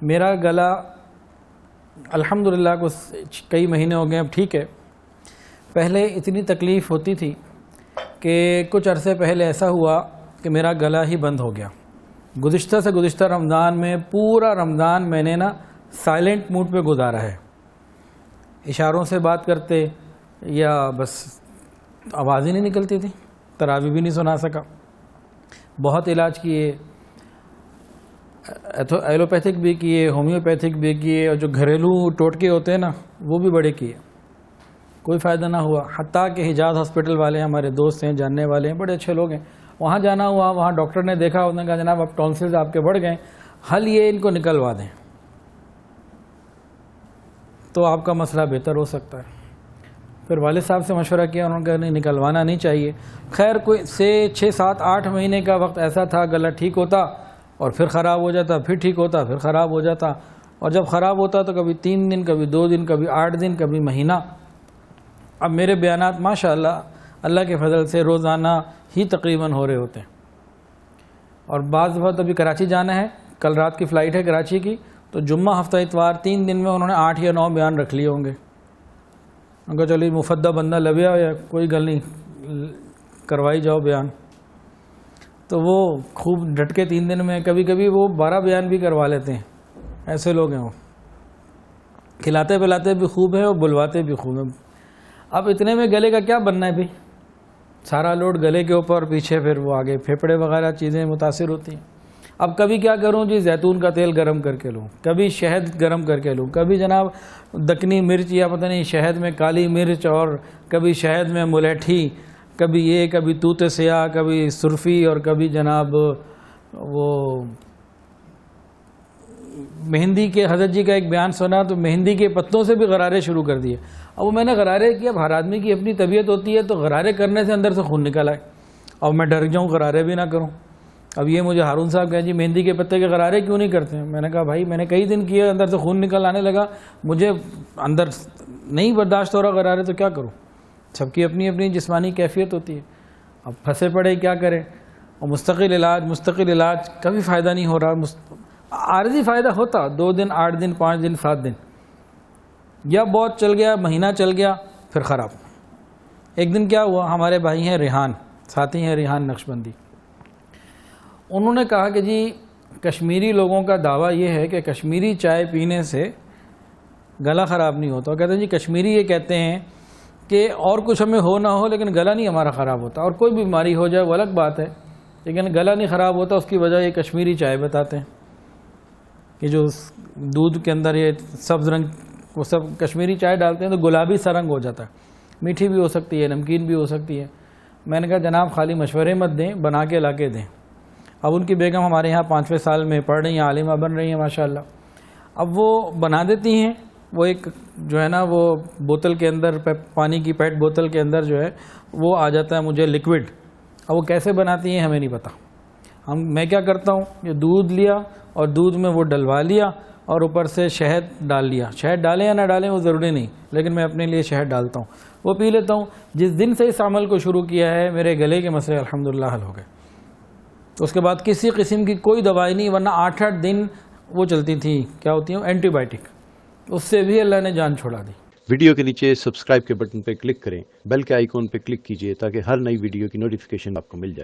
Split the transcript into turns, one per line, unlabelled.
میرا گلا الحمدللہ کچھ کئی مہینے ہو گئے اب ٹھیک ہے. پہلے اتنی تکلیف ہوتی تھی کہ کچھ عرصے پہلے ایسا ہوا کہ میرا گلا ہی بند ہو گیا. گزشتہ سے گزشتہ رمضان میں پورا رمضان میں نے سائلنٹ موڈ پہ گزارا ہے. اشاروں سے بات کرتے یا بس آواز ہی نہیں نکلتی تھی. تراویح بھی نہیں سنا سکا. بہت علاج کیے, ایلوپیتھک بھی کیے, ہومیوپیتھک بھی کیے, اور جو گھریلو ٹوٹکے ہوتے ہیں نا وہ بھی بڑے کیے. کوئی فائدہ نہ ہوا. حتیٰ کہ حجاز ہاسپٹل والے ہمارے دوست ہیں, جاننے والے ہیں, بڑے اچھے لوگ ہیں, وہاں جانا ہوا. وہاں ڈاکٹر نے دیکھا, انہوں نے کہا جناب اب ٹونسلز آپ کے بڑھ گئے, حل یہ ان کو نکلوا دیں تو آپ کا مسئلہ بہتر ہو سکتا ہے. پھر والد صاحب سے مشورہ کیا, انہوں نے کہا نہیں نکلوانا نہیں چاہیے. خیر کوئی 6 7 8 مہینے کا وقت ایسا تھا, گلا ٹھیک ہوتا اور پھر خراب ہو جاتا, پھر ٹھیک ہوتا, پھر خراب ہو جاتا. اور جب خراب ہوتا تو کبھی 3 دن, کبھی 2 دن, کبھی 8 دن, کبھی مہینہ. اب میرے بیانات ماشاءاللہ اللہ کے فضل سے روزانہ ہی تقریباً ہو رہے ہوتے ہیں. اور بعض وقت ابھی کراچی جانا ہے, کل رات کی فلائٹ ہے کراچی کی, تو جمعہ ہفتہ اتوار 3 دن میں انہوں نے 8 یا 9 بیان رکھ لیے ہوں گے. ان کا چلیے مفدہ بندہ لبیا یا کوئی گل نہیں, کروائی جاؤ بیان. تو وہ خوب ڈٹ کے 3 دن میں کبھی کبھی وہ 12 بیان بھی کروا لیتے ہیں. ایسے لوگ ہیں وہ, کھلاتے پلاتے بھی خوب ہیں اور بلواتے بھی خوب ہیں. اب اتنے میں گلے کا کیا بننا ہے بھائی, سارا لوڈ گلے کے اوپر, پیچھے پھر وہ آگے پھیپھڑے وغیرہ چیزیں متاثر ہوتی ہیں. اب کبھی کیا کروں جی, زیتون کا تیل گرم کر کے لوں, کبھی شہد گرم کر کے لوں, کبھی جناب دکنی مرچ یا پتہ نہیں شہد میں کالی مرچ, اور کبھی شہد میں ملیٹھی, کبھی یہ, کبھی توت سیاہ, کبھی سرفی, اور کبھی جناب وہ مہندی کے. حضرت جی کا ایک بیان سنا تو مہندی کے پتوں سے بھی غرارے شروع کر دیے. اب وہ میں نے غرارے کیا, اب ہر آدمی کی اپنی طبیعت ہوتی ہے, تو غرارے کرنے سے اندر سے خون نکل آئے اور میں ڈر جاؤں غرارے بھی نہ کروں. اب یہ مجھے ہارون صاحب کہیں جی مہندی کے پتے کے غرارے کیوں نہیں کرتے ہیں؟ میں نے کہا بھائی میں نے کئی دن کیے, اندر سے خون نکل آنے لگا, مجھے اندر نہیں برداشت ہو رہا غرارے, تو کیا کروں؟ سب کی اپنی اپنی جسمانی کیفیت ہوتی ہے. اب پھنسے پڑے کیا کریں, اور مستقل علاج کبھی فائدہ نہیں ہو رہا. عارضی فائدہ ہوتا 2 دن, 8 دن, 5 دن, 7 دن, یا بہت چل گیا, مہینہ چل گیا, پھر خراب. ایک دن کیا ہوا, ہمارے بھائی ہیں ریحان, ساتھی ہیں ریحان نقشبندی, انہوں نے کہا کہ جی کشمیری لوگوں کا دعویٰ یہ ہے کہ کشمیری چائے پینے سے گلا خراب نہیں ہوتا. کہتے ہیں جی کشمیری یہ کہتے ہیں کہ اور کچھ ہمیں ہو نہ ہو لیکن گلا نہیں ہمارا خراب ہوتا, اور کوئی بیماری ہو جائے وہ الگ بات ہے, لیکن گلا نہیں خراب ہوتا. اس کی وجہ یہ کشمیری چائے بتاتے ہیں کہ جو دودھ کے اندر یہ سبز رنگ, وہ سب کشمیری چائے ڈالتے ہیں تو گلابی سا رنگ ہو جاتا ہے. میٹھی بھی ہو سکتی ہے, نمکین بھی ہو سکتی ہے. میں نے کہا جناب خالی مشورے مت دیں, بنا کے لا کے دیں. اب ان کی بیگم ہمارے یہاں 5ویں سال میں پڑھ رہی ہیں, عالمہ بن رہی ہیں ماشاءاللہ. اب وہ بنا دیتی ہیں, وہ ایک جو ہے نا وہ بوتل کے اندر, پانی کی پیٹ بوتل کے اندر جو ہے وہ آ جاتا ہے مجھے لکوڈ. اب وہ کیسے بناتی ہیں ہمیں نہیں پتہ. میں کیا کرتا ہوں, یہ دودھ لیا اور دودھ میں وہ ڈلوا لیا اور اوپر سے شہد ڈال لیا. شہد ڈالیں یا نہ ڈالیں وہ ضروری نہیں, لیکن میں اپنے لیے شہد ڈالتا ہوں, وہ پی لیتا ہوں. جس دن سے اس عمل کو شروع کیا ہے میرے گلے کے مسئلے الحمدللہ حل ہو گئے. تو اس کے بعد کسی قسم کی کوئی دوائی نہیں, ورنہ 8 دن وہ چلتی تھی, کیا ہوتی ہیں اینٹی بائیوٹک, اس سے بھی اللہ نے جان چھوڑا دی.
ویڈیو کے نیچے سبسکرائب کے بٹن پہ کلک کریں, بیل کے آئیکن پہ کلک کیجئے تاکہ ہر نئی ویڈیو کی نوٹیفیکیشن آپ کو مل جائے.